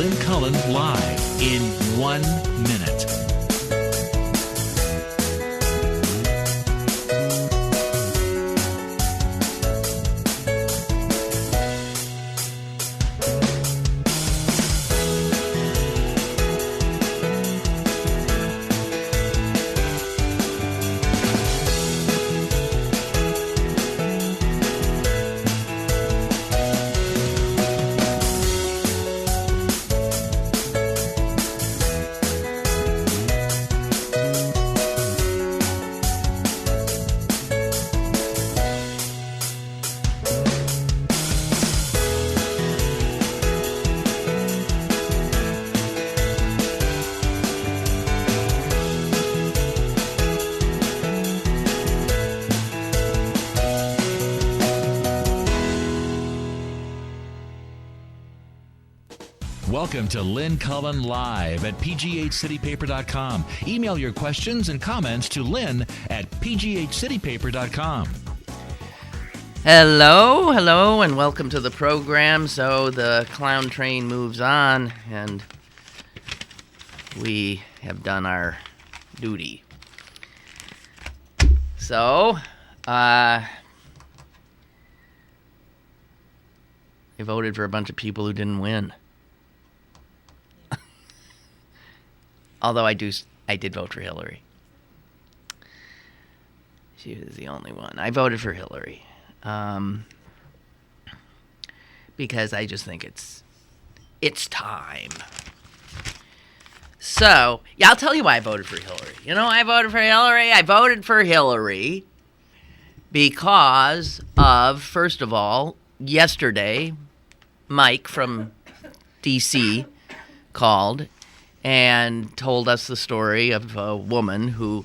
Lynn Cullen live in 1 minute. Welcome to Lynn Cullen Live at pghcitypaper.com. Email your questions and comments to Lynn at pghcitypaper.com. Hello, and welcome to the program. So the clown train moves on, and we have done our duty. So, I voted for a bunch of people who didn't win. Although I did vote for Hillary. She was the only one. I voted for Hillary. Because I just think it's time. So, yeah, I'll tell you why I voted for Hillary. You know why I voted for Hillary? I voted for Hillary because of, first of all, yesterday, Mike from D.C. called and told us the story of a woman who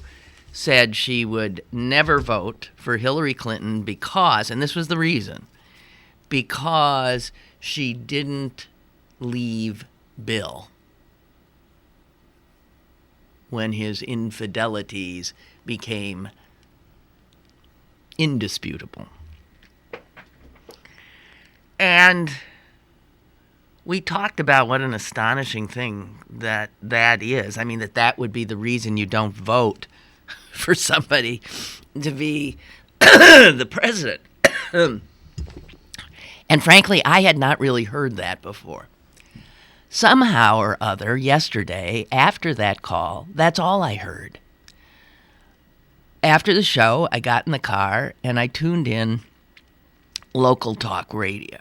said she would never vote for Hillary Clinton because, and this was the reason, because she didn't leave Bill when his infidelities became indisputable. And we talked about what an astonishing thing that is. I mean, that would be the reason you don't vote for somebody to be the president. And frankly, I had not really heard that before. Somehow or other, yesterday, after that call, that's all I heard. After the show, I got in the car and I tuned in local talk radio.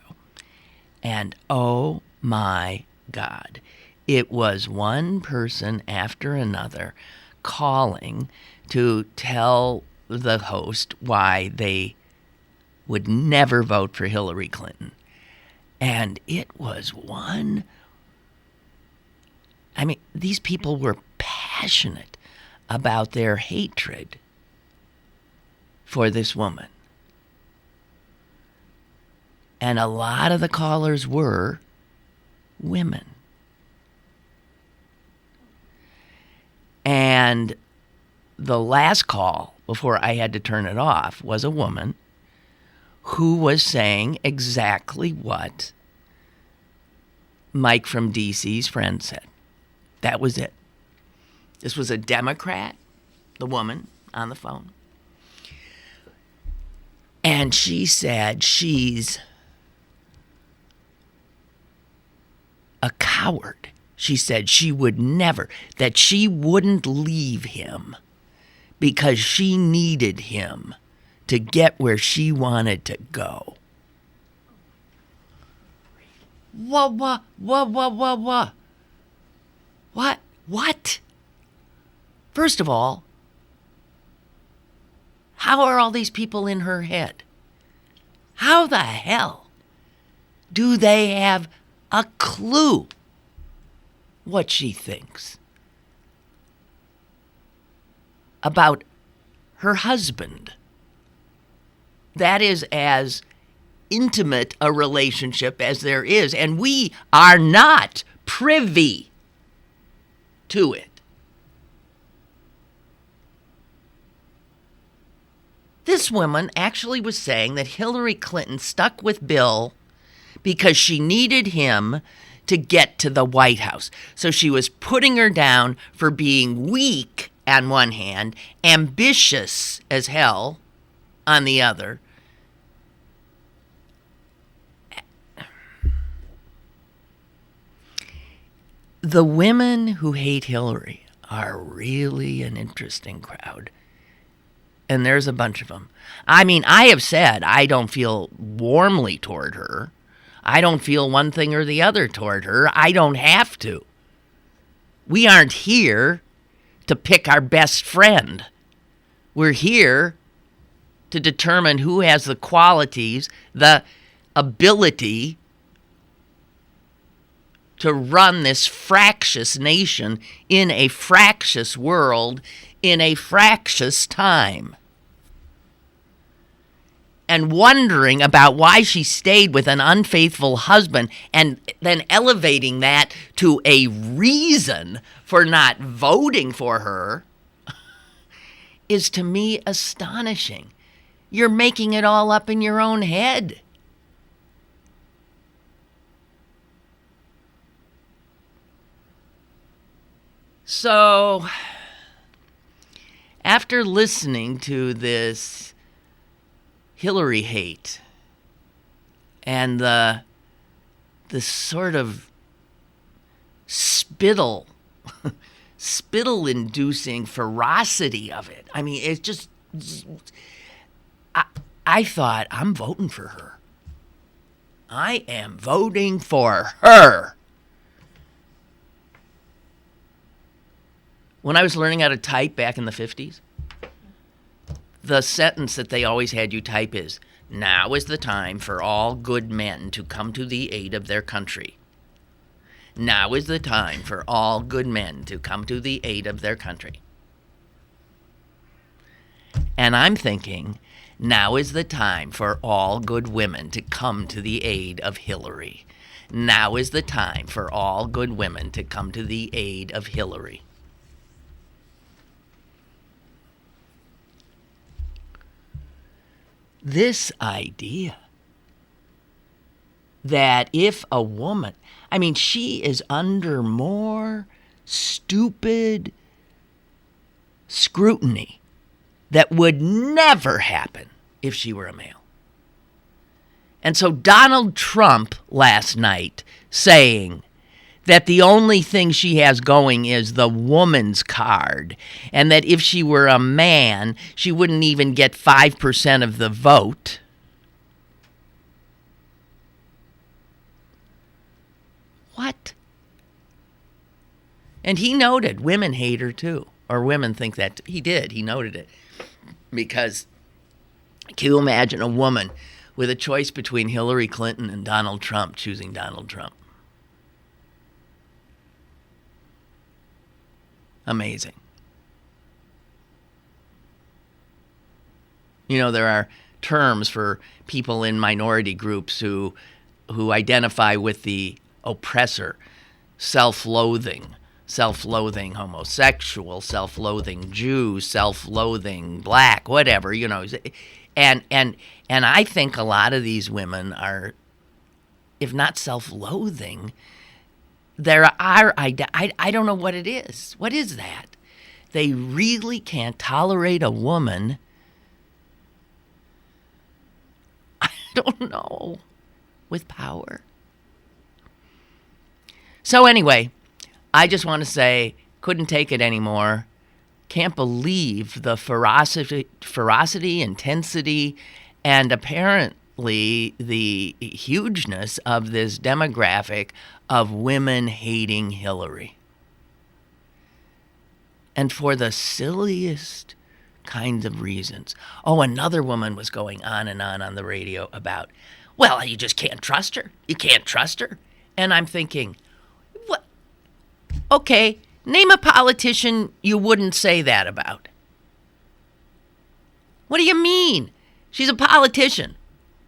And oh my God, it was one person after another calling to tell the host why they would never vote for Hillary Clinton. And it was these people were passionate about their hatred for this woman. And a lot of the callers were women. And the last call, before I had to turn it off, was a woman who was saying exactly what Mike from DC's friend said. That was it. This was a Democrat, the woman on the phone. And she said she's a coward. She said she would never, that she wouldn't leave him because she needed him to get where she wanted to go. What? First of all, how are all these people in her head? How the hell do they have a clue what she thinks about her husband? That is as intimate a relationship as there is, and we are not privy to it. This woman actually was saying that Hillary Clinton stuck with Bill because she needed him to get to the White House. So she was putting her down for being weak on one hand, ambitious as hell on the other. The women who hate Hillary are really an interesting crowd. And there's a bunch of them. I mean, I have said I don't feel warmly toward her. I don't feel one thing or the other toward her. I don't have to. We aren't here to pick our best friend. We're here to determine who has the qualities, the ability to run this fractious nation in a fractious world in a fractious time. And wondering about why she stayed with an unfaithful husband and then elevating that to a reason for not voting for her is to me astonishing. You're making it all up in your own head. So, after listening to this Hillary hate and the sort of spittle-inducing ferocity of it, I mean, it's just, I thought, I'm voting for her. I am voting for her. When I was learning how to type back in the 50s, the sentence that they always had you type is, "Now is the time for all good men to come to the aid of their country. Now is the time for all good men to come to the aid of their country." And I'm thinking, now is the time for all good women to come to the aid of Hillary. Now is the time for all good women to come to the aid of Hillary. This idea that if a woman, I mean, she is under more stupid scrutiny that would never happen if she were a male. And so Donald Trump last night saying that the only thing she has going is the woman's card, and that if she were a man, she wouldn't even get 5% of the vote. What? And he noted women hate her too, or women think that. He did. He noted it. Because can you imagine a woman with a choice between Hillary Clinton and Donald Trump choosing Donald Trump? Amazing. You know, there are terms for people in minority groups who identify with the oppressor: self-loathing homosexual, self-loathing Jew, self-loathing black, whatever, you know. And I think a lot of these women are, if not self-loathing, there are, I don't know what it is. What is that? They really can't tolerate a woman, I don't know, with power. So anyway, I just want to say, couldn't take it anymore. Can't believe the ferocity, intensity, and apparently the hugeness of this demographic of women hating Hillary. And for the silliest kinds of reasons. Oh, another woman was going on the radio about, well, you just can't trust her. You can't trust her. And I'm thinking, what? Okay, name a politician you wouldn't say that about. What do you mean? She's a politician.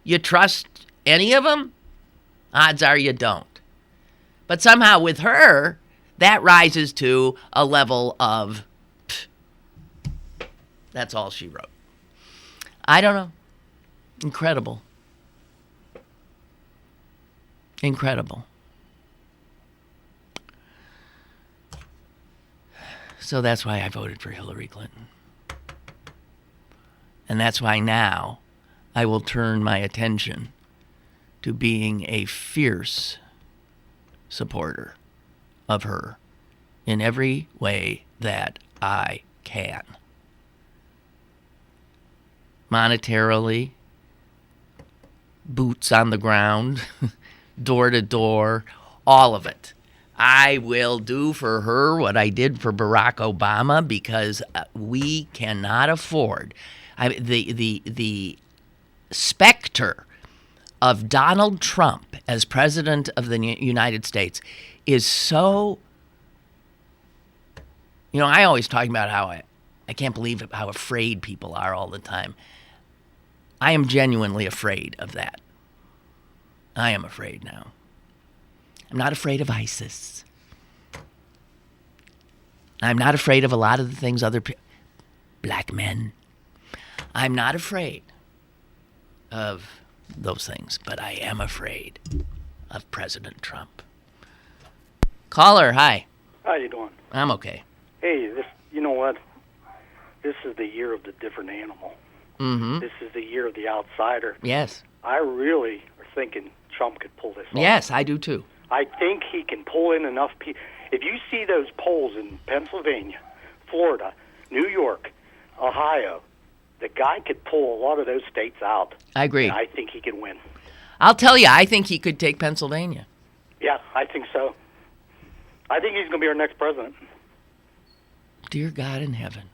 You trust any of them? Odds are you don't. But somehow with her, that rises to a level of, that's all she wrote. I don't know. Incredible. Incredible. So that's why I voted for Hillary Clinton. And that's why now I will turn my attention to being a fierce supporter of her in every way that I can. Monetarily, boots on the ground, door to door, all of it. I will do for her what I did for Barack Obama because we cannot afford the specter of Donald Trump as president of the United States is so, I always talk about how I can't believe how afraid people are all the time. I am genuinely afraid of that. I am afraid now. I'm not afraid of ISIS. I'm not afraid of a lot of the things other people, black men. I'm not afraid of those things, but I am afraid of President Trump. Caller, hi. How you doing? I'm okay. Hey, you know what? This is the year of the different animal. Mm-hmm. This is the year of the outsider. Yes. I really are thinking Trump could pull this off. Yes, I do too. I think he can pull in enough people. If you see those polls in Pennsylvania, Florida, New York, Ohio, the guy could pull a lot of those states out. I agree. And I think he can win. I'll tell you, I think he could take Pennsylvania. Yeah, I think so. I think he's going to be our next president. Dear God in heaven.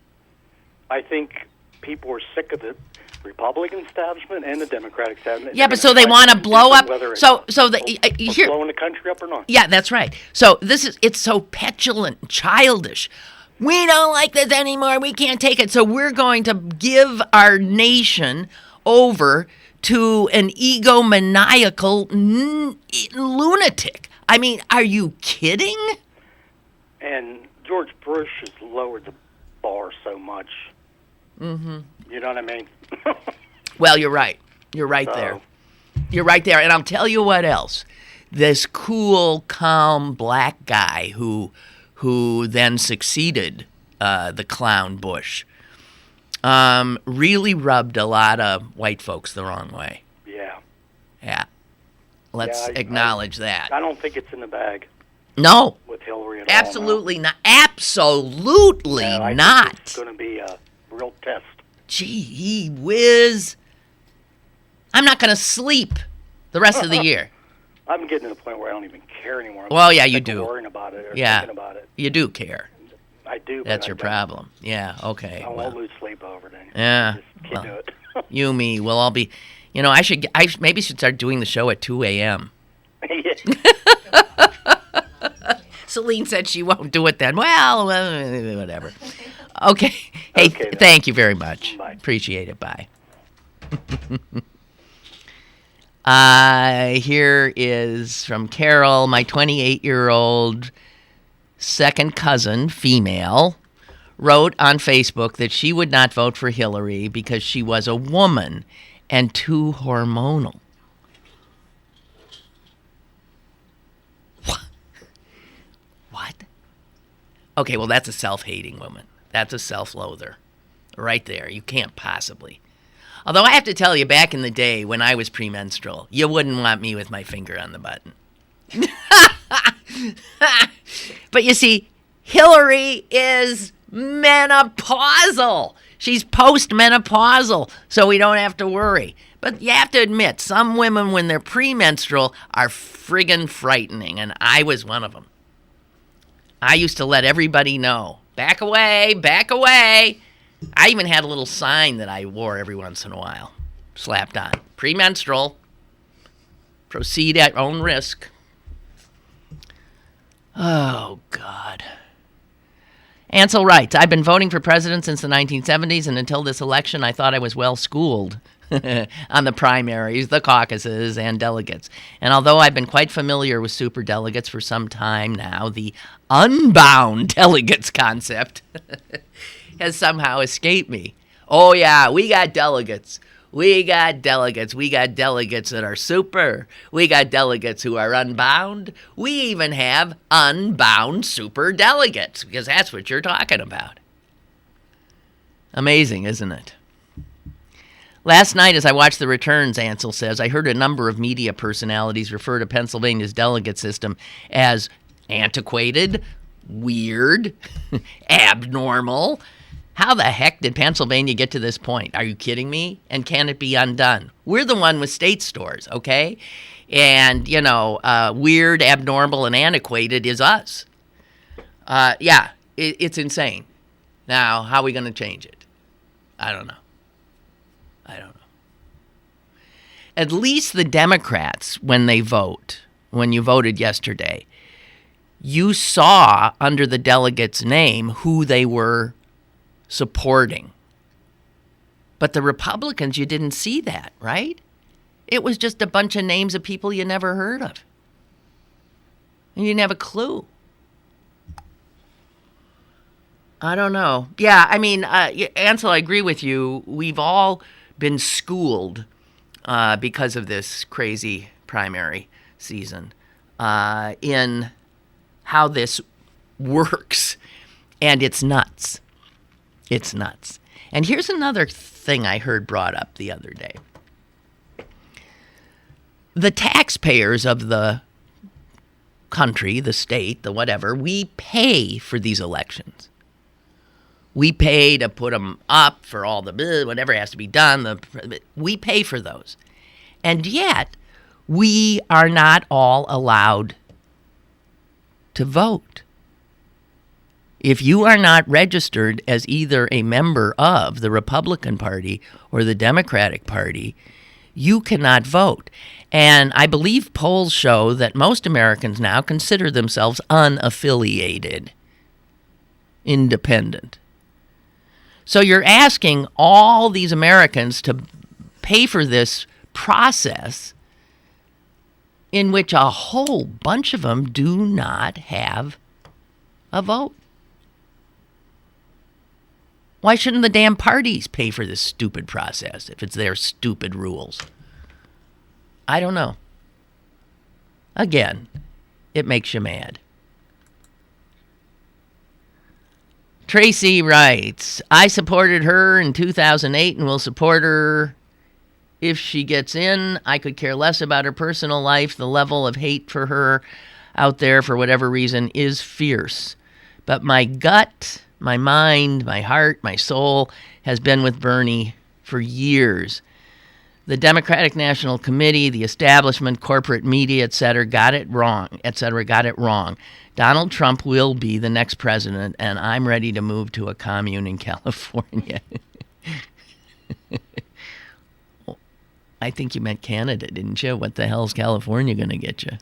I think people are sick of the Republican establishment and the Democratic establishment. Yeah, but so they want to blow up. So here, blowing the country up or not? Yeah, that's right. So it's so petulant, childish. We don't like this anymore. We can't take it. So we're going to give our nation over to an egomaniacal lunatic. I mean, are you kidding? And George Bush has lowered the bar so much. Mm-hmm. You know what I mean? Well, you're right. You're right there. You're right there. And I'll tell you what else. This cool, calm black guy who then succeeded the clown Bush really rubbed a lot of white folks the wrong way. Yeah. Yeah. Let's acknowledge that. I don't think it's in the bag. No. With Hillary at Absolutely not. Absolutely not. Think it's going to be a real test. Gee whiz. I'm not going to sleep the rest of the year. I'm getting to the point where I don't even care anymore. Well, yeah, you do. Worrying about it or thinking about it. You do care. I do. That's your problem. Yeah, okay. I won't lose sleep over it. Yeah. Just can't do it. You, me, we'll all be... I maybe should start doing the show at 2 a.m. Celine said she won't do it then. Well, whatever. Okay. Hey, thank you very much. Bye. Appreciate it. Bye. Here is from Carol, my 28-year-old second cousin, female, wrote on Facebook that she would not vote for Hillary because she was a woman and too hormonal. What? Okay, well, that's a self-hating woman. That's a self-loather. Right there. You can't possibly. Although I have to tell you, back in the day when I was premenstrual, you wouldn't want me with my finger on the button. But you see, Hillary is menopausal. She's post-menopausal, so we don't have to worry. But you have to admit, some women, when they're premenstrual, are friggin' frightening, and I was one of them. I used to let everybody know, back away, back away. I even had a little sign that I wore every once in a while, slapped on. Premenstrual. Proceed at own risk. Oh, God. Ansel writes, I've been voting for president since the 1970s, and until this election, I thought I was well schooled on the primaries, the caucuses, and delegates. And although I've been quite familiar with superdelegates for some time now, the unbound delegates concept has somehow escaped me. Oh, yeah, we got delegates. We got delegates. We got delegates that are super. We got delegates who are unbound. We even have unbound super delegates, because that's what you're talking about. Amazing, isn't it? Last night, as I watched the returns, Ansel says, I heard a number of media personalities refer to Pennsylvania's delegate system as antiquated, weird, abnormal. How the heck did Pennsylvania get to this point? Are you kidding me? And can it be undone? We're the one with state stores, okay? And, weird, abnormal, and antiquated is us. It's insane. Now, how are we going to change it? I don't know. At least the Democrats, when you voted yesterday, you saw under the delegate's name who they were supporting. But the Republicans, you didn't see that, right? It was just a bunch of names of people you never heard of. And you didn't have a clue. I don't know. Yeah, Ansel, I agree with you. We've all been schooled because of this crazy primary season in how this works. And it's nuts. It's nuts. And here's another thing I heard brought up the other day. The taxpayers of the country, the state, the whatever, we pay for these elections. We pay to put them up for all the whatever has to be done. We pay for those. And yet, we are not all allowed to vote. If you are not registered as either a member of the Republican Party or the Democratic Party, you cannot vote. And I believe polls show that most Americans now consider themselves unaffiliated, independent. So you're asking all these Americans to pay for this process in which a whole bunch of them do not have a vote. Why shouldn't the damn parties pay for this stupid process if it's their stupid rules? I don't know. Again, it makes you mad. Tracy writes, I supported her in 2008 and will support her if she gets in. I could care less about her personal life. The level of hate for her out there for whatever reason is fierce. But my gut, my mind, my heart, my soul has been with Bernie for years. The Democratic National Committee, the establishment, corporate media, etc., got it wrong. Donald Trump will be the next president, and I'm ready to move to a commune in California. I think you meant Canada, didn't you? What the hell's California going to get you?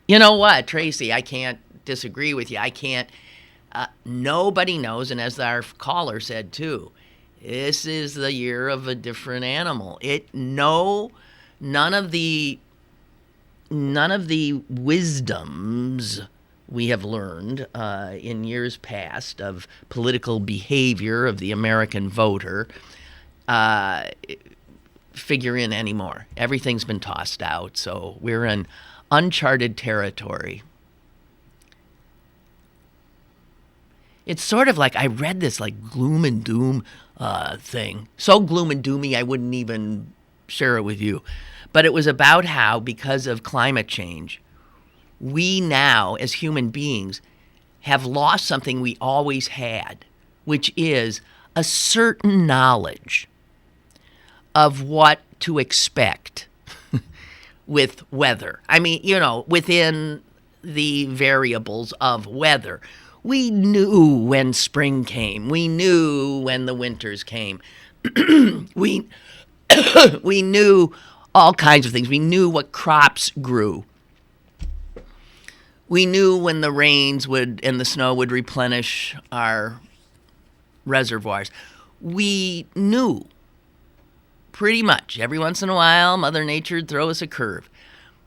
You know what, Tracy? I can't disagree with you. I can't. Nobody knows, and as our caller said too, this is the year of a different animal. None of the wisdoms we have learned in years past of political behavior of the American voter figure in anymore. Everything's been tossed out, so we're in uncharted territory. It's sort of like I read this like gloom and doom thing. So gloom and doomy I wouldn't even share it with you. But it was about how, because of climate change, we now, as human beings, have lost something we always had, which is a certain knowledge of what to expect with weather. I mean, within the variables of weather. We knew when spring came. We knew when the winters came. We knew all kinds of things. We knew what crops grew. We knew when the rains and the snow would replenish our reservoirs. We knew pretty much. Every once in a while, Mother Nature would throw us a curve.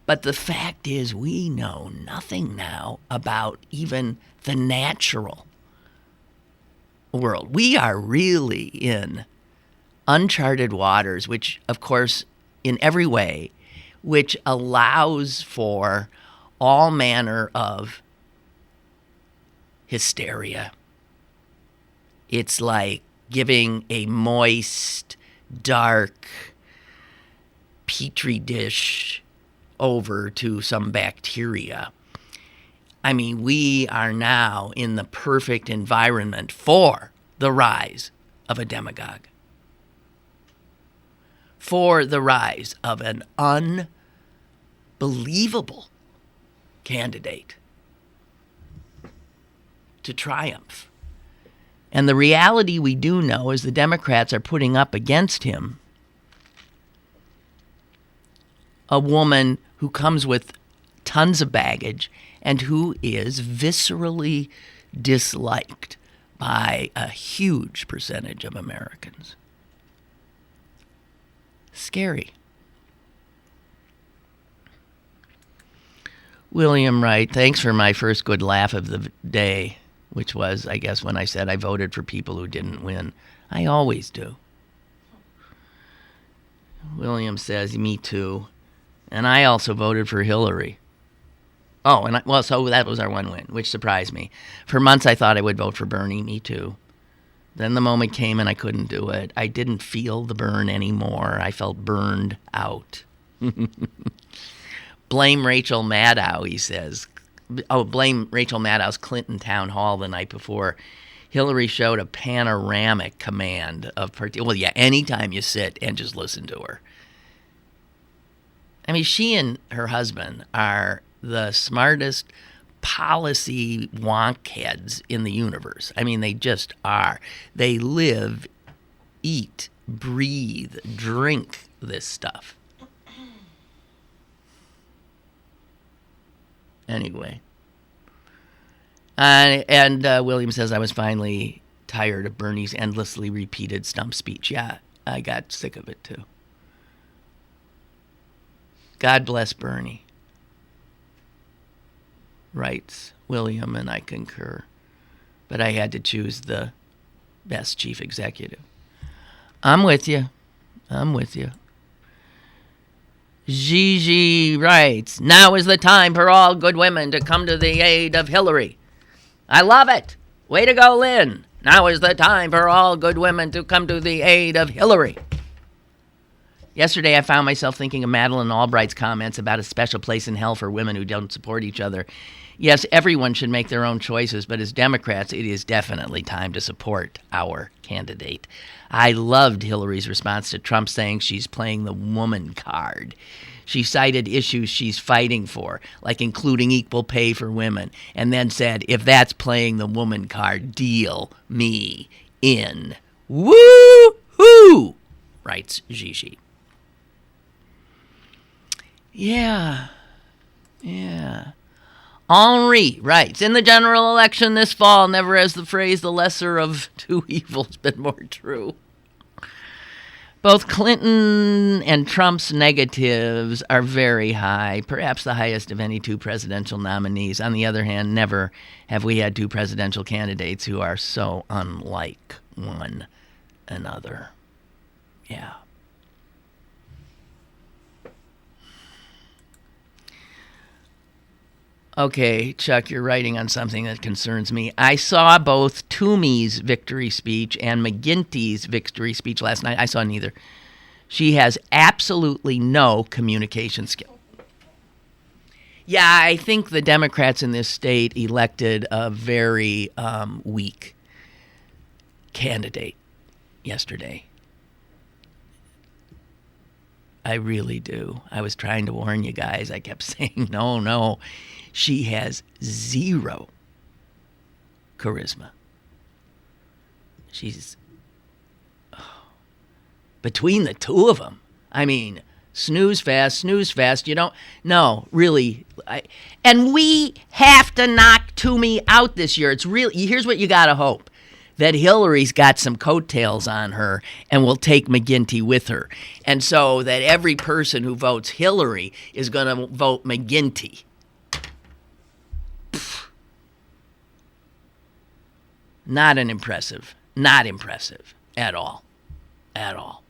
But the fact is, we know nothing now about even the natural world. We are really in uncharted waters, which, of course, in every way, which allows for all manner of hysteria. It's like giving a moist, dark petri dish over to some bacteria. I mean, we are now in the perfect environment for the rise of a demagogue, for the rise of an unbelievable candidate to triumph. And the reality we do know is the Democrats are putting up against him a woman who comes with tons of baggage and who is viscerally disliked by a huge percentage of Americans. Scary. William Wright, thanks for my first good laugh of the day, which was, I guess, when I said I voted for people who didn't win. I always do. William says, me too. And I also voted for Hillary. Oh, and so that was our one win, which surprised me. For months I thought I would vote for Bernie, me too. Then the moment came and I couldn't do it. I didn't feel the burn anymore. I felt burned out. Blame Rachel Maddow, he says. Oh, blame Rachel Maddow's Clinton town hall the night before. Hillary showed a panoramic command of well, yeah, anytime you sit and just listen to her. I mean, she and her husband are the smartest policy wonk heads in the universe. I mean, they just are. They live, eat, breathe, drink this stuff. Anyway. And William says, I was finally tired of Bernie's endlessly repeated stump speech. Yeah, I got sick of it too. God bless Bernie, writes William, and I concur. But I had to choose the best chief executive. I'm with you. Gigi writes, now is the time for all good women to come to the aid of Hillary. I love it. Way to go, Lynn. Now is the time for all good women to come to the aid of Hillary. Yesterday, I found myself thinking of Madeleine Albright's comments about a special place in hell for women who don't support each other. Yes, everyone should make their own choices, but as Democrats, it is definitely time to support our candidate. I loved Hillary's response to Trump saying she's playing the woman card. She cited issues she's fighting for, like including equal pay for women, and then said, if that's playing the woman card, deal me in. Woo-hoo, writes Gigi. Yeah. Henri writes, in the general election this fall, never has the phrase the lesser of two evils been more true. Both Clinton and Trump's negatives are very high, perhaps the highest of any two presidential nominees. On the other hand, never have we had two presidential candidates who are so unlike one another. Yeah. Okay, Chuck, you're writing on something that concerns me. I saw both Toomey's victory speech and McGinty's victory speech last night. I saw neither. She has absolutely no communication skill. Yeah, I think the Democrats in this state elected a very weak candidate yesterday. I really do. I was trying to warn you guys. I kept saying, no. She has zero charisma. She's... between the two of them, I mean, snooze fast. You don't... No, really. And we have to knock Toomey out this year. It's really... Here's what you got to hope. That Hillary's got some coattails on her and will take McGinty with her. And so that every person who votes Hillary is going to vote McGinty. Not impressive at all. At all.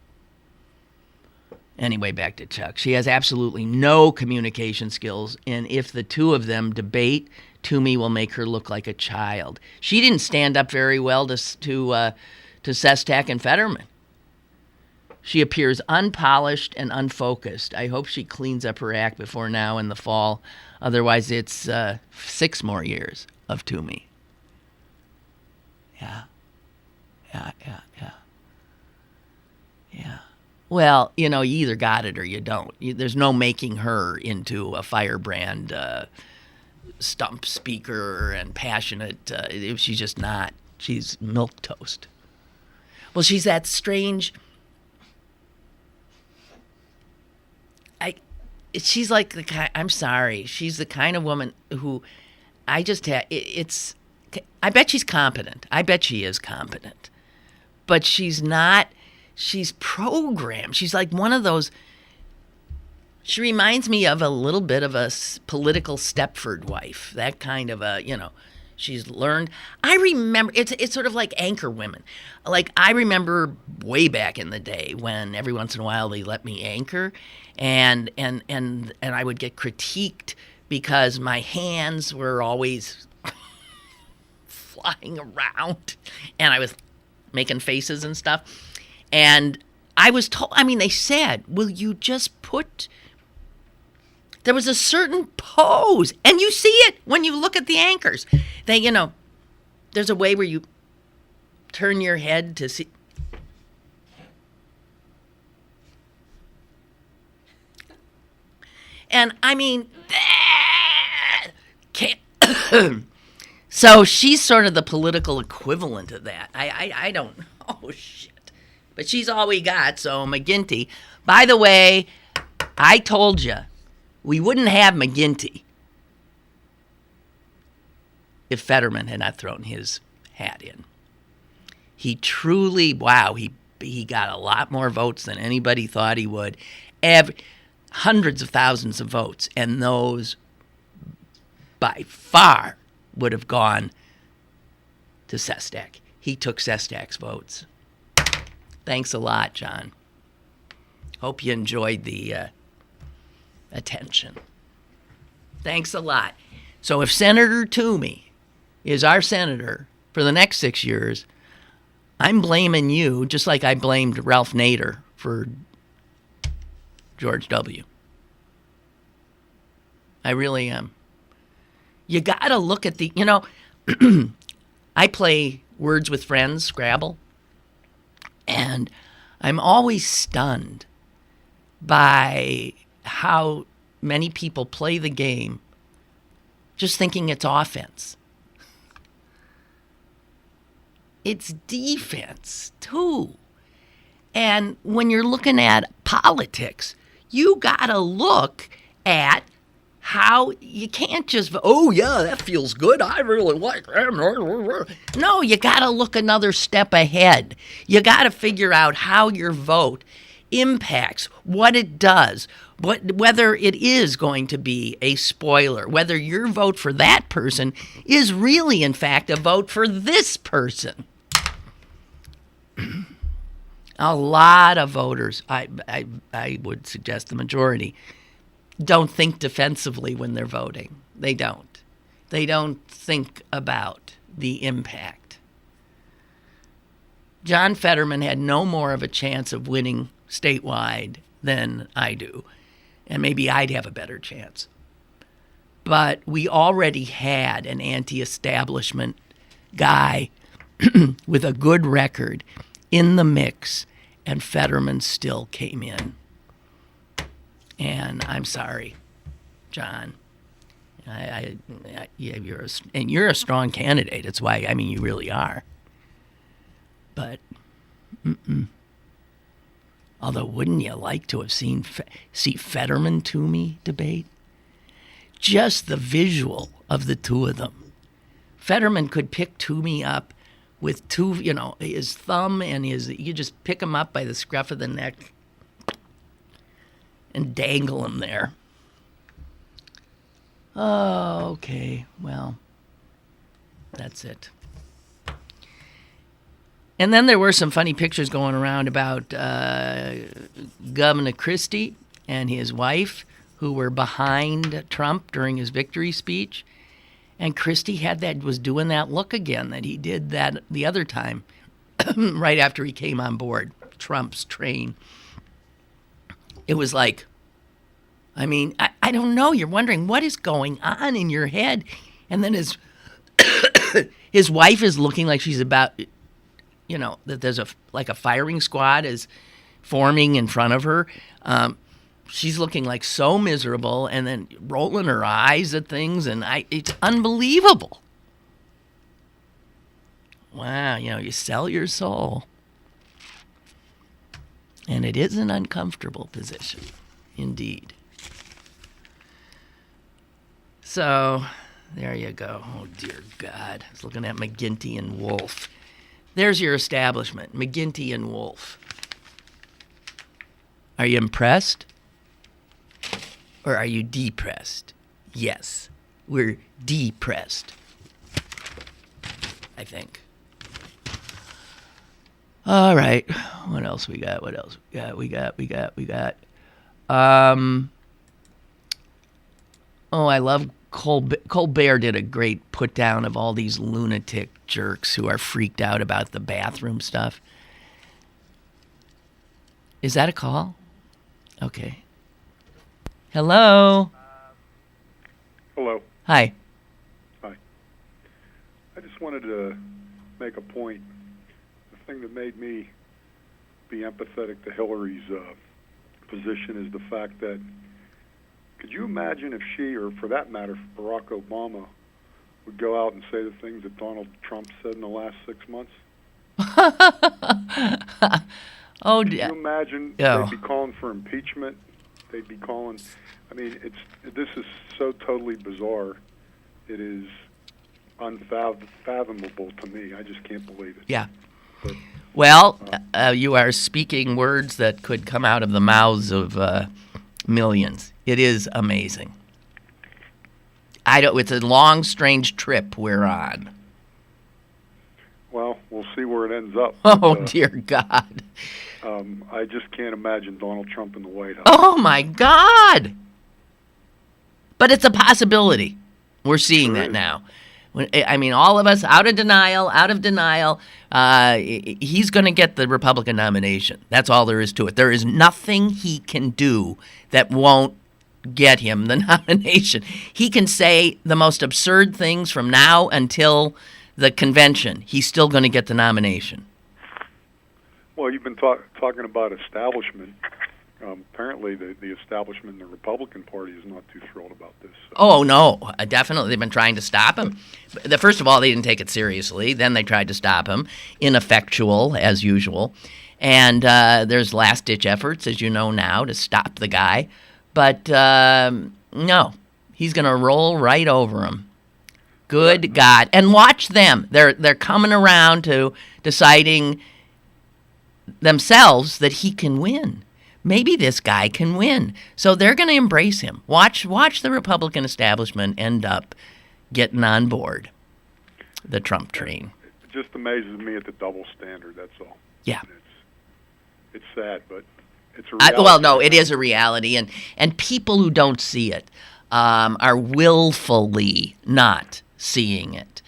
Anyway, back to Chuck. She has absolutely no communication skills, and if the two of them debate, Toomey will make her look like a child. She didn't stand up very well to Sestak and Fetterman. She appears unpolished and unfocused. I hope she cleans up her act before now in the fall. Otherwise, it's 6 more years of Toomey. Yeah. Well, you either got it or you don't. There's no making her into a firebrand stump speaker and passionate. She's just not. She's milquetoast. Well, she's that strange. She's like the kind. I'm sorry. She's the kind of woman who, I just have. I bet she's competent. I bet she is competent, but she's not. She's programmed. She's like one of those. She reminds me of a little bit of a political Stepford wife. That kind of a, she's learned. I remember, it's sort of like anchor women. Like, I remember way back in the day when every once in a while they let me anchor, and I would get critiqued because my hands were always flying around, and I was making faces and stuff. And I was told, they said, will you just put, there was a certain pose, and you see it when you look at the anchors. They, there's a way where you turn your head to see. And can't. So she's sort of the political equivalent of that. I don't know. Oh, shit. But she's all we got, so McGinty. By the way, I told you we wouldn't have McGinty if Fetterman had not thrown his hat in. He truly, he got a lot more votes than anybody thought he would. Hundreds of thousands of votes, and those by far would have gone to Sestak. He took Sestak's votes. Thanks a lot, John. Hope you enjoyed the attention. Thanks a lot. So if Senator Toomey is our senator for the next 6 years, I'm blaming you just like I blamed Ralph Nader for George W. I really am. You got to look at the, I play Words with Friends, Scrabble. And I'm always stunned by how many people play the game just thinking it's offense. It's defense, too. And when you're looking at politics, you got to look at how you can't just, oh, yeah, that feels good. I really like that. No, you got to look another step ahead. You got to figure out how your vote impacts, what it does, whether it is going to be a spoiler, whether your vote for that person is really, in fact, a vote for this person. A lot of voters, I would suggest the majority, don't think defensively when they're voting. They don't. They don't think about the impact. John Fetterman had no more of a chance of winning statewide than I do, and maybe I'd have a better chance. But we already had an anti-establishment guy with a good record in the mix, and Fetterman still came in. And I'm sorry, John. You're a strong candidate. That's why, you really are. But, although, wouldn't you like to have see Fetterman Toomey debate? Just the visual of the two of them. Fetterman could pick Toomey up with two, his thumb and you just pick him up by the scruff of the neck and dangle him there. Oh, okay. Well, that's it. And then there were some funny pictures going around about Governor Christie and his wife, who were behind Trump during his victory speech. And Christie was doing that look again that he did that the other time, right after he came on board Trump's train. It was like, I mean, I don't know. You're wondering what is going on in your head. And then his wife is looking like she's about, that there's a firing squad is forming in front of her. She's looking like so miserable and then rolling her eyes at things. And it's unbelievable. Wow, you sell your soul. And it is an uncomfortable position, indeed. So, there you go. Oh, dear God. I was looking at McGinty and Wolf. There's your establishment, McGinty and Wolf. Are you impressed? Or are you depressed? Yes, we're depressed, I think. All right. What else we got? We got. I love Colbert did a great put down of all these lunatic jerks who are freaked out about the bathroom stuff. Is that a call? Okay. Hello. Hello. Hi. Hi. I just wanted to make a point. The thing that made me be empathetic to Hillary's position is the fact that, could you imagine if she, or for that matter, Barack Obama, would go out and say the things that Donald Trump said in the last 6 months? Oh, could you imagine they'd be calling for impeachment? They'd be calling. I mean, this is so totally bizarre. It is unfathomable to me. I just can't believe it. Yeah. But, well, you are speaking words that could come out of the mouths of millions. It is amazing. It's a long, strange trip we're on. Well, we'll see where it ends up. Oh, dear God. I just can't imagine Donald Trump in the White House. Oh, my God. But it's a possibility. We're seeing that now. I mean, all of us out of denial. He's going to get the Republican nomination. That's all there is to it. There is nothing he can do that won't get him the nomination. He can say the most absurd things from now until the convention. He's still going to get the nomination. Well, you've been talking about establishment. Apparently, the establishment in the Republican Party is not too thrilled about this. So. Oh, no. Definitely. They've been trying to stop him. First of all, they didn't take it seriously. Then they tried to stop him. Ineffectual, as usual. And there's last-ditch efforts, as you know now, to stop the guy. But, no. He's going to roll right over him. Good God. And watch them. They're coming around to deciding themselves that he can win. Maybe this guy can win. So they're going to embrace him. Watch the Republican establishment end up getting on board the Trump train. It just amazes me at the double standard, that's all. Yeah. It's sad, but it's a reality. Well, no, it is a reality. And people who don't see it are willfully not seeing it.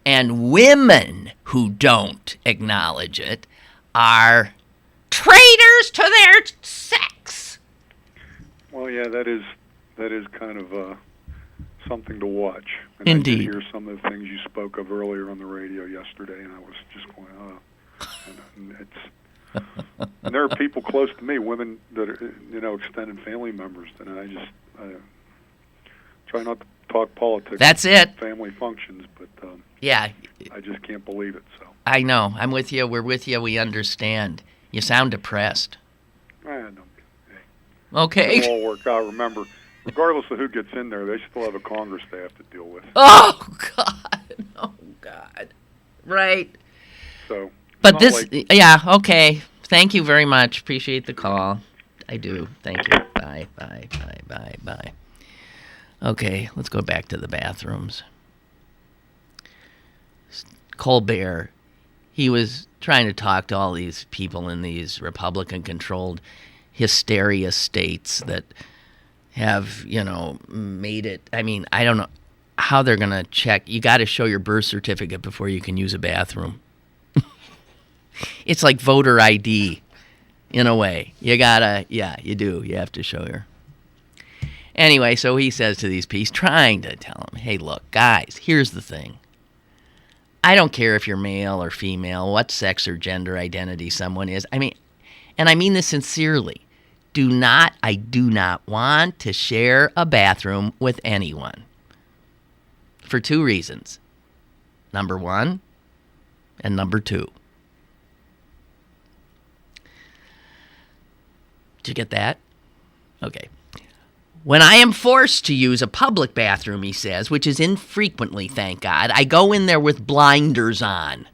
And women who don't acknowledge it are traitors to their sex. Well, yeah, that is kind of something to watch. And Indeed. I did hear some of the things you spoke of earlier on the radio yesterday, and I was just going, and there are people close to me, women that are, extended family members, and I try not to talk politics. That's it. Family functions, but yeah, I just can't believe it. So I know. I'm with you. We're with you. We understand. You sound depressed. Okay. It'll all work out. Remember, regardless of who gets in there, they still have a Congress they have to deal with. Oh, God. Oh, God. Right. So, but this, yeah, okay. Thank you very much. Appreciate the call. I do. Thank you. Bye, bye, bye, bye, bye. Okay, let's go back to the bathrooms. Colbert, he was trying to talk to all these people in these Republican-controlled hysteria states that have, made it. I mean, I don't know how they're going to check. You got to show your birth certificate before you can use a bathroom. It's like voter ID in a way. You do. You have to show your. Anyway, so he says to these people, trying to tell them, hey, look, guys, here's the thing. I don't care if you're male or female, what sex or gender identity someone is. I mean this sincerely. I do not want to share a bathroom with anyone. For 2 reasons. Number 1 and number 2. Did you get that? Okay. When I am forced to use a public bathroom, he says, which is infrequently, thank God, I go in there with blinders on.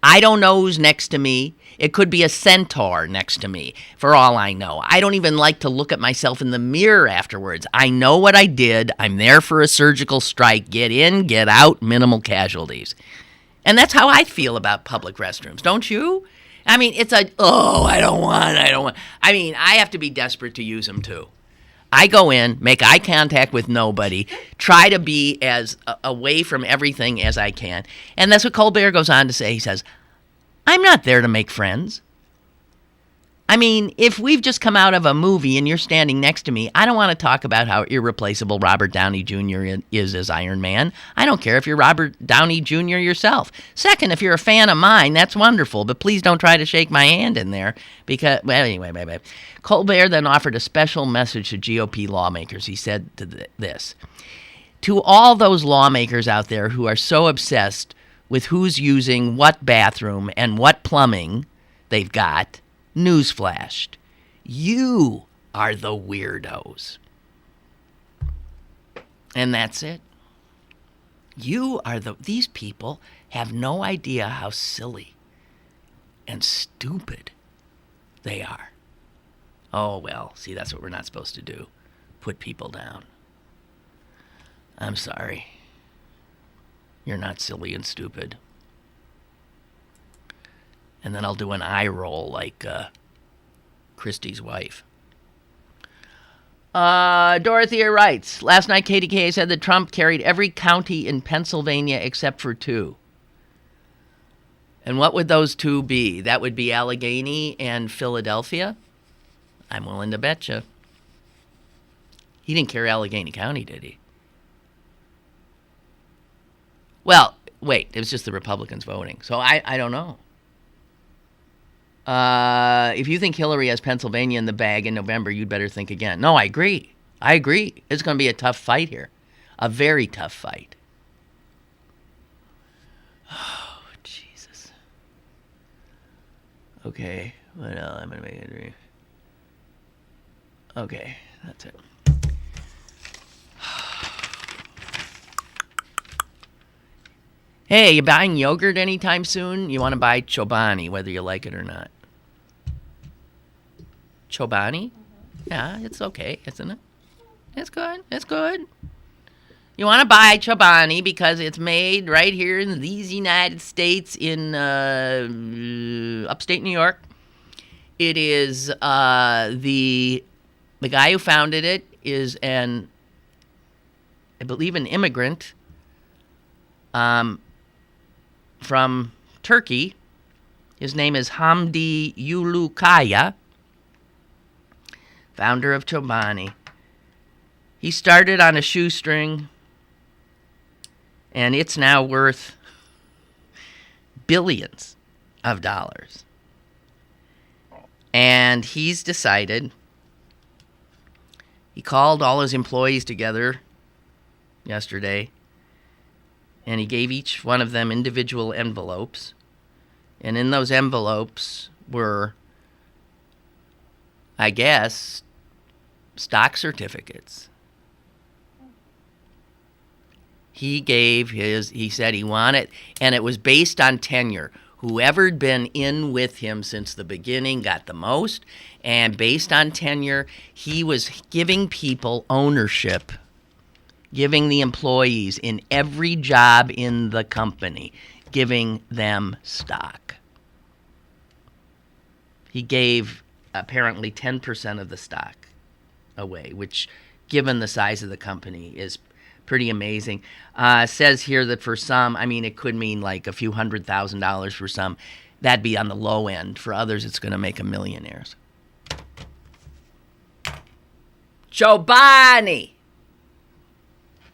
I don't know who's next to me. It could be a centaur next to me, for all I know. I don't even like to look at myself in the mirror afterwards. I know what I did. I'm there for a surgical strike. Get in, get out, minimal casualties. And that's how I feel about public restrooms, don't you? I mean, it's I don't want. I mean, I have to be desperate to use them too. I go in, make eye contact with nobody, try to be as away from everything as I can. And that's what Colbert goes on to say. He says, I'm not there to make friends. I mean, if we've just come out of a movie and you're standing next to me, I don't want to talk about how irreplaceable Robert Downey Jr. is as Iron Man. I don't care if you're Robert Downey Jr. yourself. Second, if you're a fan of mine, that's wonderful, but please don't try to shake my hand in there because, well, anyway. Colbert then offered a special message to GOP lawmakers. He said this, to all those lawmakers out there who are so obsessed with who's using what bathroom and what plumbing they've got, newsflashed, you are the weirdos. And that's it. These people have no idea how silly and stupid they are. Oh, well, see, that's what we're not supposed to do. Put people down. I'm sorry. You're not silly and stupid. And then I'll do an eye roll like Christie's wife. Dorothea writes, last night KDKA said that Trump carried every county in Pennsylvania except for 2. And what would those 2 be? That would be Allegheny and Philadelphia? I'm willing to bet you. He didn't carry Allegheny County, did he? Well, wait, it was just the Republicans voting. So I don't know. If you think Hillary has Pennsylvania in the bag in November, you'd better think again. No, I agree. It's going to be a tough fight here. A very tough fight. Oh, Jesus. Okay. What else? I'm going to make a dream. Okay, that's it. Hey, you buying yogurt anytime soon? You want to buy Chobani, whether you like it or not. Chobani? Yeah, it's okay, isn't it? It's good. You want to buy Chobani because it's made right here in these United States in upstate New York. It is the guy who founded it is I believe an immigrant from Turkey. His name is Hamdi Yulukaya, founder of Chobani. He started on a shoestring, and it's now worth billions of dollars. And he's decided, he called all his employees together yesterday, and he gave each one of them individual envelopes. And in those envelopes were, I guess, stock certificates. He said he wanted, and it was based on tenure. Whoever'd been in with him since the beginning got the most, and based on tenure, he was giving people ownership, giving the employees in every job in the company, giving them stock. He gave apparently 10% of the stock away, which, given the size of the company, is pretty amazing. Says here that for some, I mean, it could mean like a few $100,000 for some. That'd be on the low end. For others, it's going to make them millionaires. Chobani!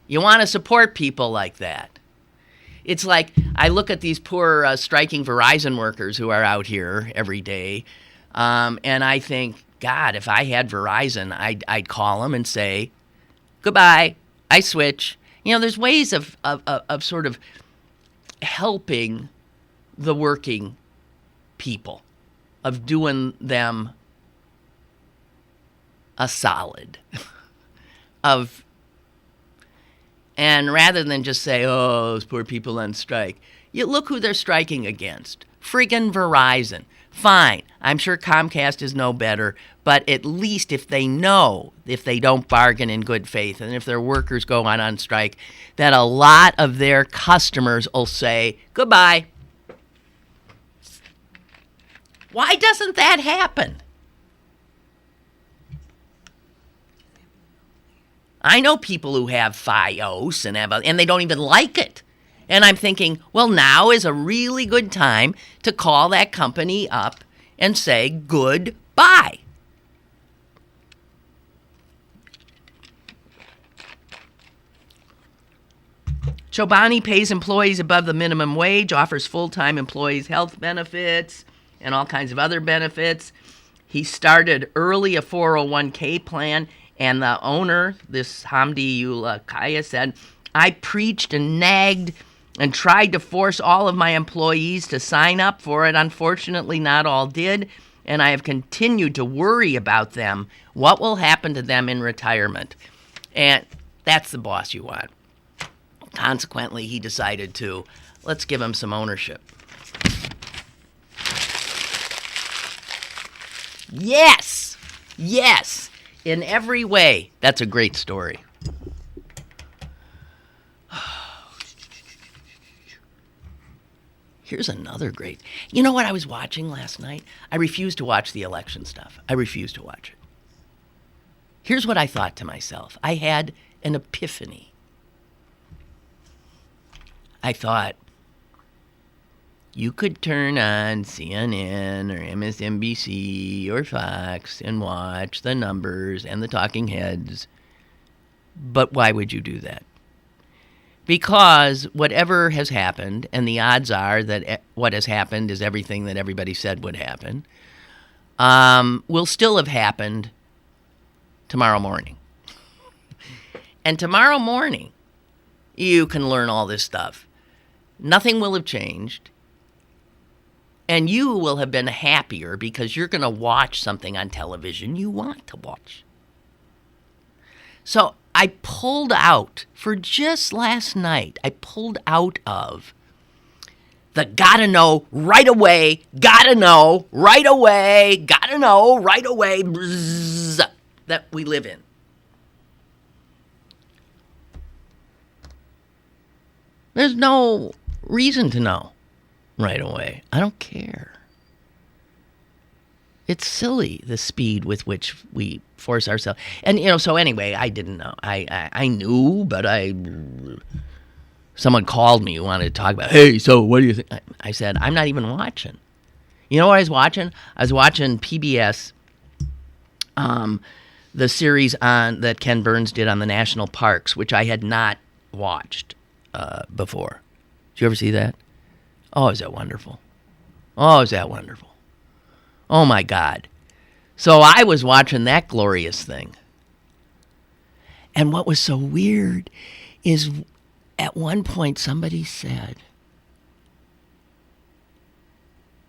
You want to support people like that. It's like, I look at these poor striking Verizon workers who are out here every day, and I think, God, if I had Verizon, I'd call them and say, goodbye, I switch. You know, there's ways of sort of helping the working people, of doing them a solid, and rather than just say, oh, those poor people on strike, you look who they're striking against. Friggin' Verizon. Fine, I'm sure Comcast is no better, but at least if they know, if they don't bargain in good faith, and if their workers go on strike, that a lot of their customers will say, goodbye. Why doesn't that happen? I know people who have Fios and they don't even like it. And I'm thinking, well, now is a really good time to call that company up and say goodbye. Chobani pays employees above the minimum wage, offers full-time employees health benefits and all kinds of other benefits. He started early a 401k plan. And the owner, this Hamdi Ulakaya, said, I preached and nagged and tried to force all of my employees to sign up for it. Unfortunately, not all did. And I have continued to worry about them. What will happen to them in retirement? And that's the boss you want. Consequently, he decided to, let's give him some ownership. Yes! Yes! In every way, that's a great story. Here's another great. You know what I was watching last night? I refused to watch the election stuff. I refused to watch it. Here's what I thought to myself. I had an epiphany. I thought, you could turn on CNN or MSNBC or Fox and watch the numbers and the talking heads. But why would you do that? Because whatever has happened, and the odds are that what has happened is everything that everybody said would happen, will still have happened tomorrow morning. And tomorrow morning, you can learn all this stuff. Nothing will have changed. And you will have been happier because you're going to watch something on television you want to watch. So I pulled out, for just last night, I pulled out of the gotta know right away, gotta know right away, gotta know right away that we live in. There's no reason to know right away. I don't care. It's silly, the speed with which we force ourselves. And, so anyway, I didn't know. I knew, but someone called me who wanted to talk about, hey, so what do you think? I said, I'm not even watching. You know what I was watching? I was watching PBS, the series that Ken Burns did on the national parks, which I had not watched before. Did you ever see that? Oh, is that wonderful? Oh, is that wonderful? Oh, my God. So I was watching that glorious thing. And what was so weird is at one point somebody said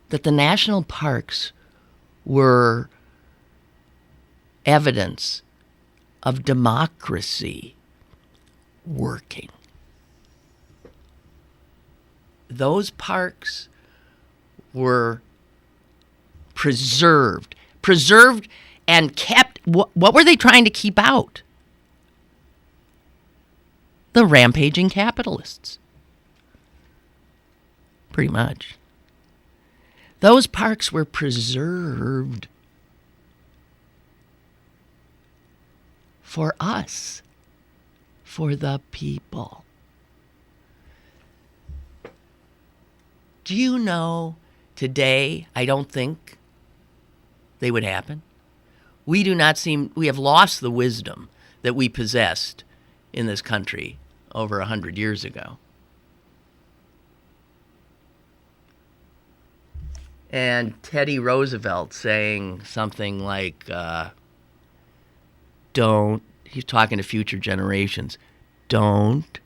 that the national parks were evidence of democracy working. Those parks were preserved and kept. What were they trying to keep out? The rampaging capitalists. Pretty much. Those parks were preserved for us, for the people. Do you know today, I don't think they would happen? We have lost the wisdom that we possessed in this country over 100 years ago. And Teddy Roosevelt saying something like, he's talking to future generations, don't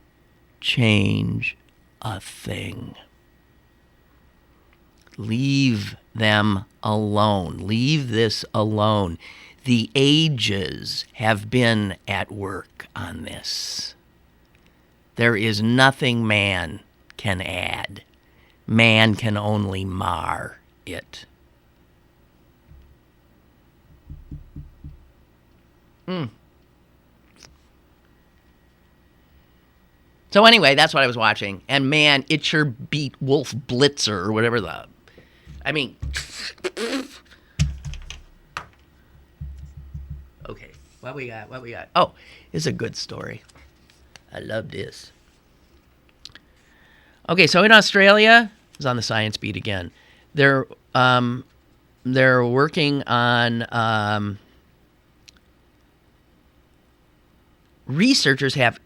change a thing. Leave them alone. Leave this alone. The ages have been at work on this. There is nothing man can add. Man can only mar it. So anyway, that's what I was watching. And man, it sure beat Wolf Blitzer or whatever Okay, what we got? Oh, it's a good story. I love this. Okay, so in Australia, it's on the science beat again. They're working on researchers have,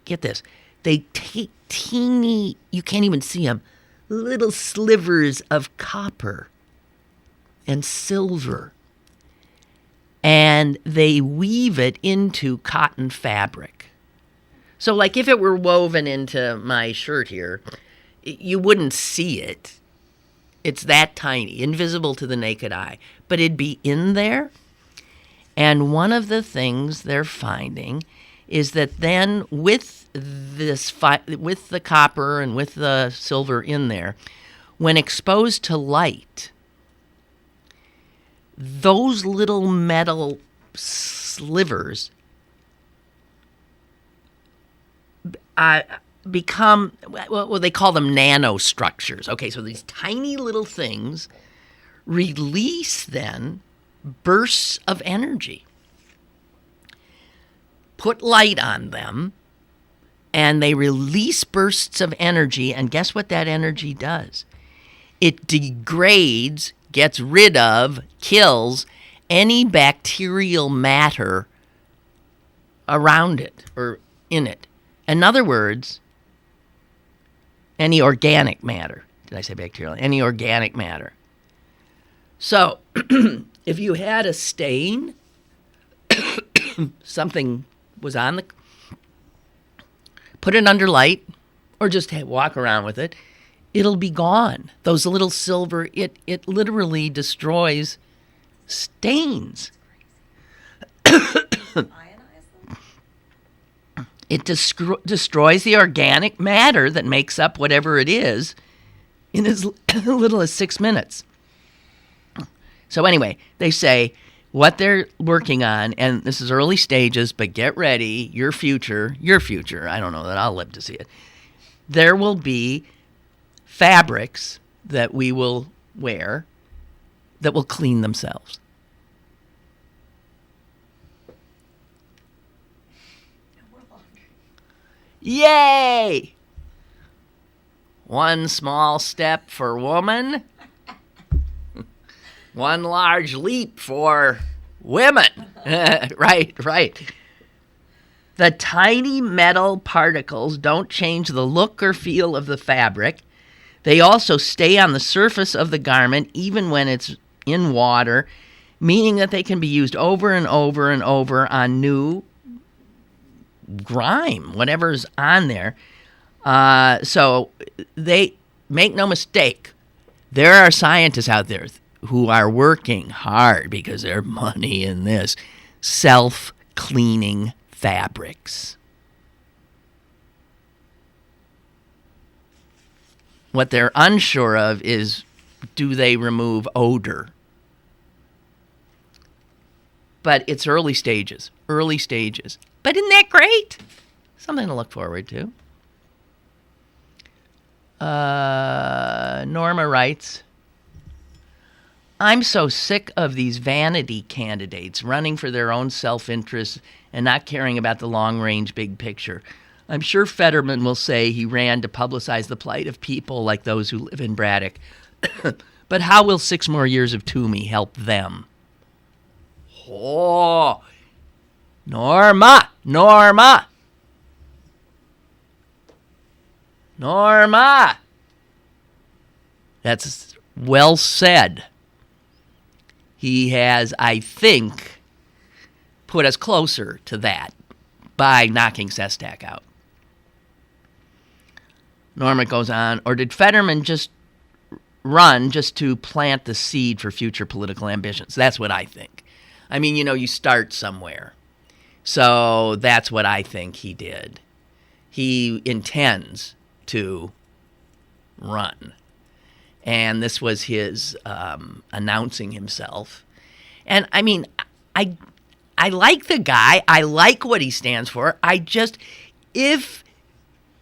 get this, they take teeny, you can't even see them, little slivers of copper and silver, and they weave it into cotton fabric. So like if it were woven into my shirt here, you wouldn't see it. It's that tiny, invisible to the naked eye, but it'd be in there. And one of the things they're finding is that then with with the copper and with the silver in there, when exposed to light, those little metal slivers become, well, they call them nanostructures. Okay, so these tiny little things release then bursts of energy. Put light on them, and they release bursts of energy, and guess what that energy does? It degrades, gets rid of, kills any bacterial matter around it or in it. In other words, any organic matter. Did I say bacterial? Any organic matter. So, if you had a stain, something was on the, put it under light, or just walk around with it, it'll be gone. Those little silver, it literally destroys stains. It destroys the organic matter that makes up whatever it is in as little as 6 minutes. So anyway, they say what they're working on, and this is early stages, but get ready, your future, I don't know that I'll live to see it. There will be fabrics that we will wear that will clean themselves. Yay! One small step for woman, one large leap for women. Right. The tiny metal particles don't change the look or feel of the fabric. They also stay on the surface of the garment even when it's in water, meaning that they can be used over and over and over on new grime, whatever's on there. So they make no mistake. There are scientists out there who are working hard because there's money in this, self-cleaning fabrics. What they're unsure of is, do they remove odor? But it's early stages. But isn't that great? Something to look forward to. Norma writes, I'm so sick of these vanity candidates running for their own self-interest and not caring about the long-range big picture. I'm sure Fetterman will say he ran to publicize the plight of people like those who live in Braddock. But how will 6 more years of Toomey help them? Oh, Norma! That's well said. He has, I think, put us closer to that by knocking Sestak out. Norma goes on, or did Fetterman just run just to plant the seed for future political ambitions? That's what I think. I mean, you start somewhere. So that's what I think he did. He intends to run. And this was his announcing himself. And I mean, I like the guy. I like what he stands for. If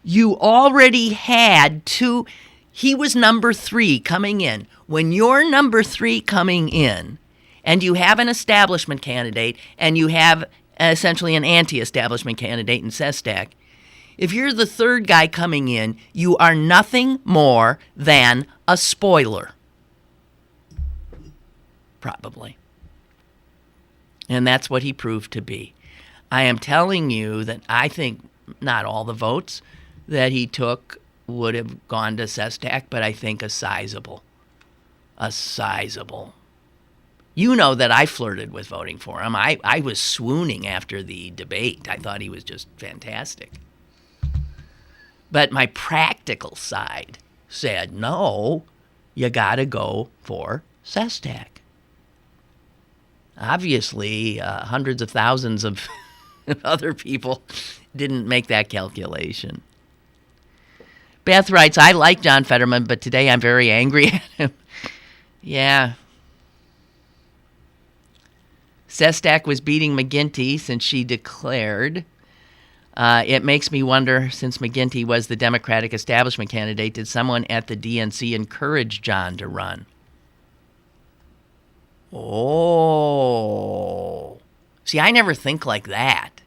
you already had two, he was number 3 coming in. When you're number 3 coming in, and you have an establishment candidate, and you have essentially an anti-establishment candidate in Sestak, if you're the 3rd guy coming in, you are nothing more than a spoiler. Probably. And that's what he proved to be. I am telling you that I think not all the votes that he took would have gone to Sestak, but I think a sizable. You know that I flirted with voting for him. I was swooning after the debate. I thought he was just fantastic. But my practical side said, no, you got to go for Sestak. Obviously, hundreds of thousands of other people didn't make that calculation. Beth writes, I like John Fetterman, but today I'm very angry at him. Yeah. Sestak was beating McGuinty since she declared. It makes me wonder, since McGuinty was the Democratic establishment candidate, did someone at the DNC encourage John to run? Oh. See, I never think like that.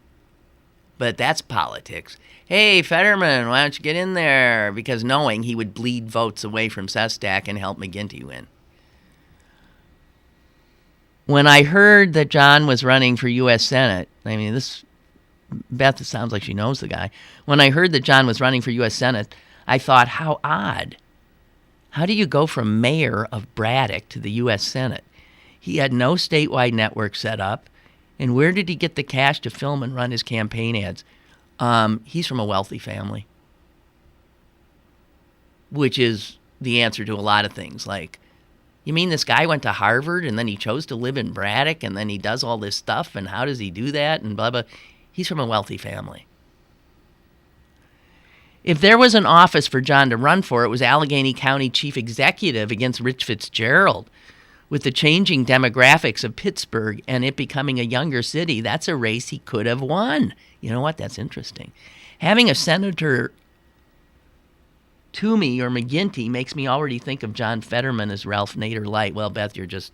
But that's politics. Hey, Fetterman, why don't you get in there? Because knowing he would bleed votes away from Sestak and help McGuinty win. When I heard that John was running for U.S. Senate, I mean, Beth, it sounds like she knows the guy. When I heard that John was running for U.S. Senate, I thought, how odd. How do you go from mayor of Braddock to the U.S. Senate? He had no statewide network set up. And where did he get the cash to film and run his campaign ads? He's from a wealthy family. Which is the answer to a lot of things. Like, you mean this guy went to Harvard and then he chose to live in Braddock and then he does all this stuff and how does he do that and blah, blah. He's from a wealthy family. If there was an office for John to run for, it was Allegheny County Chief Executive against Rich Fitzgerald. With the changing demographics of Pittsburgh and it becoming a younger city, that's a race he could have won. You know what? That's interesting. Having a Senator Toomey or McGuinty makes me already think of John Fetterman as Ralph Nader Light. Well, Beth, you're just...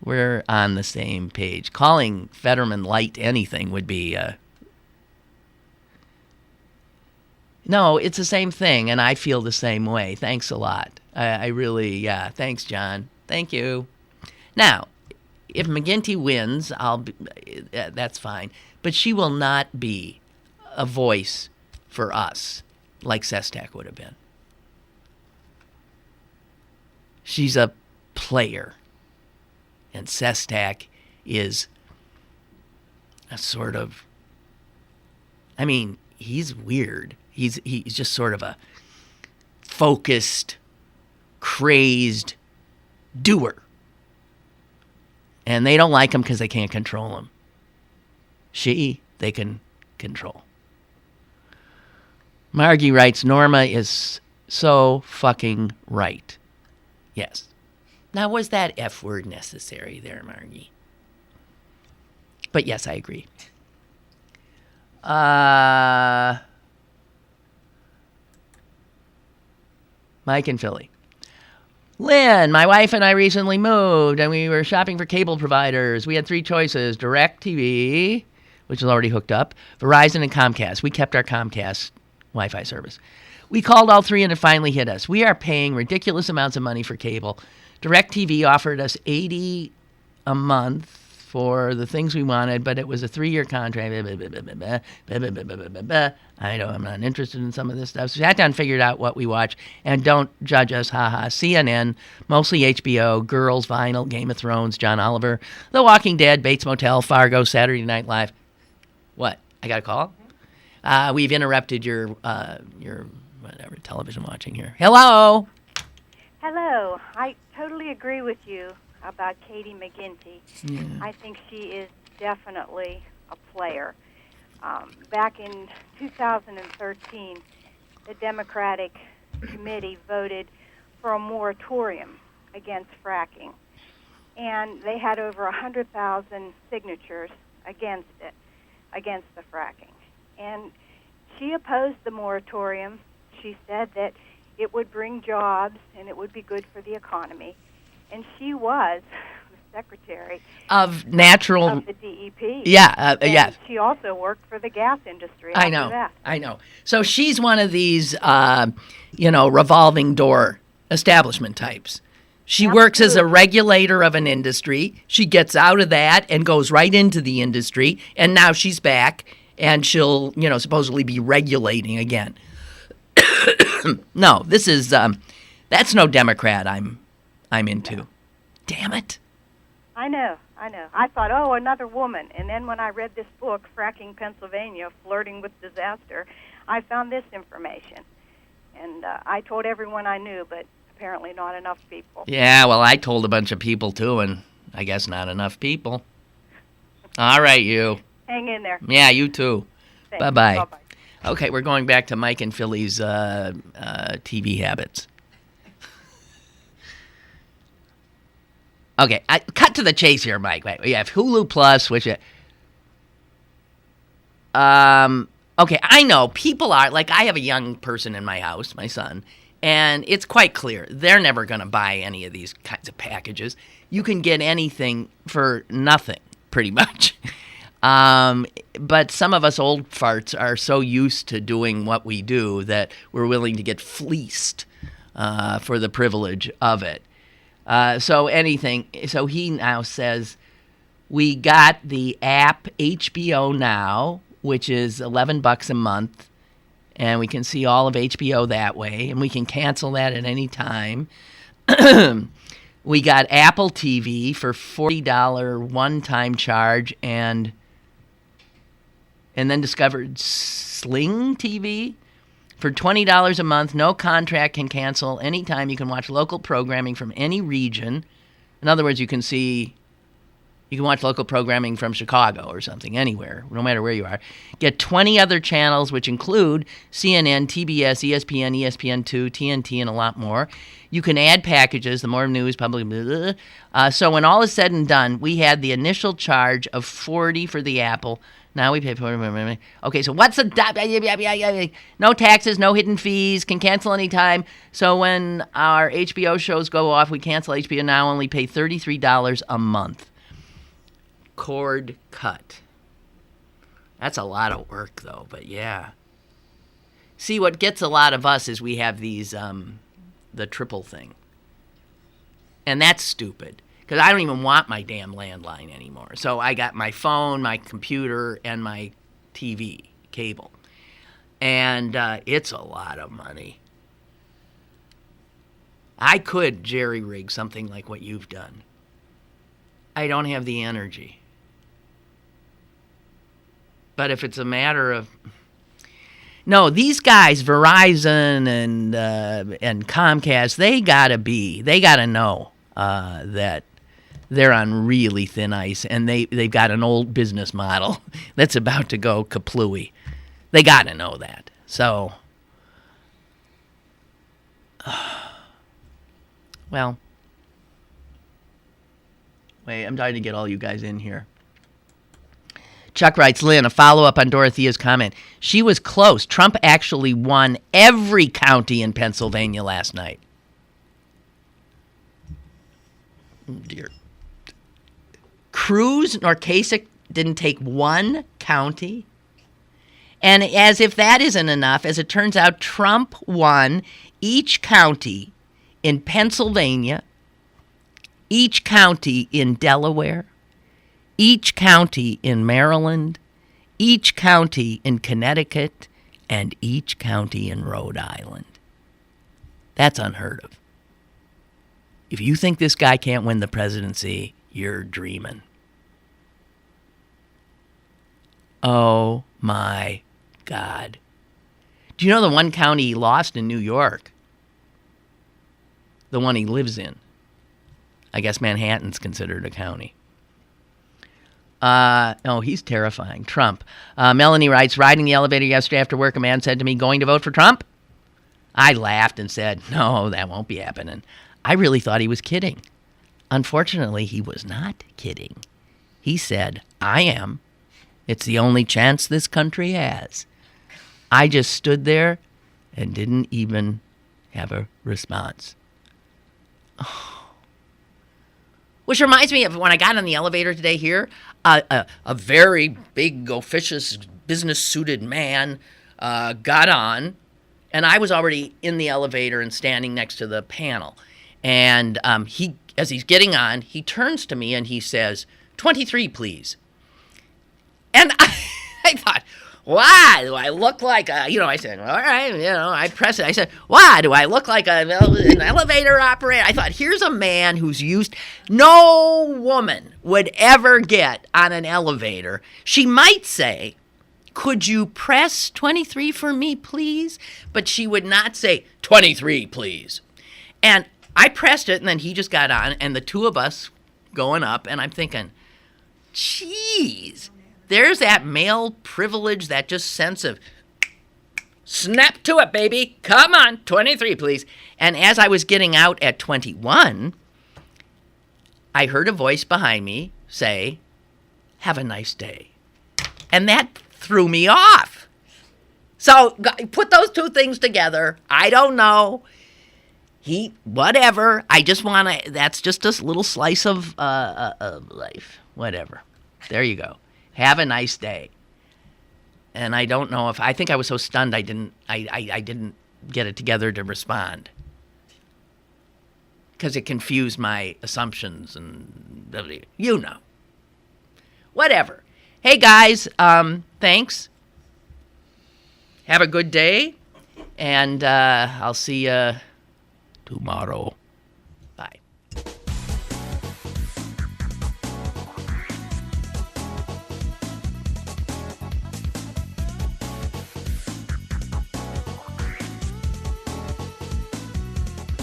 We're on the same page. Calling Fetterman Light anything would be... No, it's the same thing, and I feel the same way. Thanks a lot. I really, yeah. Thanks, John. Thank you. Now, if McGuinty wins, that's fine. But she will not be a voice for us like Sestak would have been. She's a player. And Sestak is a sort of... I mean, he's weird. He's just sort of a focused, crazed doer. And they don't like him because they can't control him. They can control. Margie writes, Norma is so fucking right. Yes. Now, was that F word necessary there, Margie? But yes, I agree. Mike in Philly. Lynn, my wife and I recently moved, and we were shopping for cable providers. We had 3 choices: DirecTV, which is already hooked up, Verizon, and Comcast. We kept our Comcast Wi-Fi service. We called all 3, and it finally hit us. We are paying ridiculous amounts of money for cable. DirecTV offered us $80 a month for the things we wanted, but it was a 3-year contract. I know I'm not interested in some of this stuff. So we sat down and figured out what we watch, and don't judge us, haha. CNN, mostly HBO, Girls, Vinyl, Game of Thrones, John Oliver, The Walking Dead, Bates Motel, Fargo, Saturday Night Live. What? I got a call? We've interrupted your whatever television watching here. Hello. Hello. I totally agree with you about Katie McGinty. Yeah. I think she is definitely a player. Back in 2013, the Democratic Committee voted for a moratorium against fracking, and they had over 100,000 signatures against it, against the fracking. And she opposed the moratorium. She said that it would bring jobs and it would be good for the economy. And she was the secretary Of natural... of the DEP. Yeah, And yeah. she also worked for the gas industry I after know, that. I know. So she's one of these, revolving door establishment types. She works as a Absolutely. regulator of an industry. She gets out of that and goes right into the industry, and now she's back, and she'll, supposedly be regulating again. No, this is, that's no Democrat I'm into. Damn it. I know. I thought, oh, another woman. And then when I read this book, Fracking Pennsylvania, Flirting with Disaster, I found this information. And I told everyone I knew, but apparently not enough people. Yeah, well, I told a bunch of people, too, and I guess not enough people. All right, you. Hang in there. Yeah, you too. Thanks. Bye-bye. Bye-bye. Okay, we're going back to Mike and Philly's TV habits. Okay, cut to the chase here, Mike. Wait, we have Hulu Plus, which... okay, I know people are... Like, I have a young person in my house, my son, and it's quite clear they're never going to buy any of these kinds of packages. You can get anything for nothing, pretty much. But some of us old farts are so used to doing what we do that we're willing to get fleeced for the privilege of it. So he now says, we got the app HBO Now, which is $11 a month, and we can see all of HBO that way, and we can cancel that at any time. We got Apple TV for $40 one-time charge, and then discovered Sling TV for $20 a month. No contract, can cancel anytime. You can watch local programming from any region. In other words, you can watch local programming from Chicago or something, anywhere, no matter where you are. Get 20 other channels, which include CNN, TBS, ESPN, ESPN2, TNT, and a lot more. You can add packages, the more news, public, blah, blah. So when all is said and done, we had the initial charge of $40 for the Apple. Now we pay $40. Okay, so what's the... No taxes, no hidden fees, can cancel anytime. So when our HBO shows go off, we cancel HBO Now, only pay $33 a month. Cord cut. That's a lot of work, though, but yeah. See, what gets a lot of us is we have these, the triple thing. And that's stupid, because I don't even want my damn landline anymore. So I got my phone, my computer, and my TV cable. And it's a lot of money. I could jerry-rig something like what you've done. I don't have the energy. But if it's a matter of... No, these guys, Verizon and Comcast, they gotta know that they're on really thin ice, and they've got an old business model that's about to go kaplooey. They gotta know that. So, well, wait, I'm trying to get all you guys in here. Chuck writes, Lynn, a follow-up on Dorothea's comment. She was close. Trump actually won every county in Pennsylvania last night. Oh, dear. Cruz nor Kasich didn't take one county. And as if that isn't enough, as it turns out, Trump won each county in Pennsylvania, each county in Delaware, each county in Maryland, each county in Connecticut, and each county in Rhode Island. That's unheard of. If you think this guy can't win the presidency, you're dreaming. Oh my God. Do you know the one county he lost in New York? The one he lives in. I guess Manhattan's considered a county. He's terrifying. Trump. Melanie writes, riding the elevator yesterday after work, a man said to me, going to vote for Trump? I laughed and said, no, that won't be happening. I really thought he was kidding. Unfortunately, he was not kidding. He said, I am. It's the only chance this country has. I just stood there and didn't even have a response. Oh. Which reminds me of when I got on the elevator today here, a very big, officious, business-suited man got on, and I was already in the elevator and standing next to the panel. And as he's getting on, he turns to me and he says, 23, please. And I thought, why do I look like a, I said, all right, I press it. I said, why do I look like an elevator operator? I thought, here's a man who's used, no woman would ever get on an elevator. She might say, could you press 23 for me, please? But she would not say, 23, please. And I pressed it, and then he just got on, and the two of us going up, and I'm thinking, geez. There's that male privilege, that just sense of, snap to it, baby. Come on, 23, please. And as I was getting out at 21, I heard a voice behind me say, have a nice day. And that threw me off. So put those two things together. I don't know. Whatever. I just want to, that's just a little slice of life. Whatever. There you go. Have a nice day. And I don't know I think I was so stunned I didn't get it together to respond. Because it confused my assumptions and, Whatever. Hey guys, thanks. Have a good day. And I'll see you tomorrow. Bye.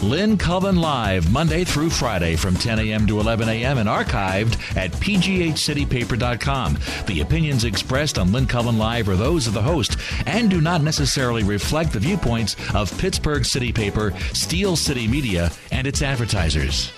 Lynn Cullen Live, Monday through Friday from 10 a.m. to 11 a.m. and archived at pghcitypaper.com. The opinions expressed on Lynn Cullen Live are those of the host and do not necessarily reflect the viewpoints of Pittsburgh City Paper, Steel City Media, and its advertisers.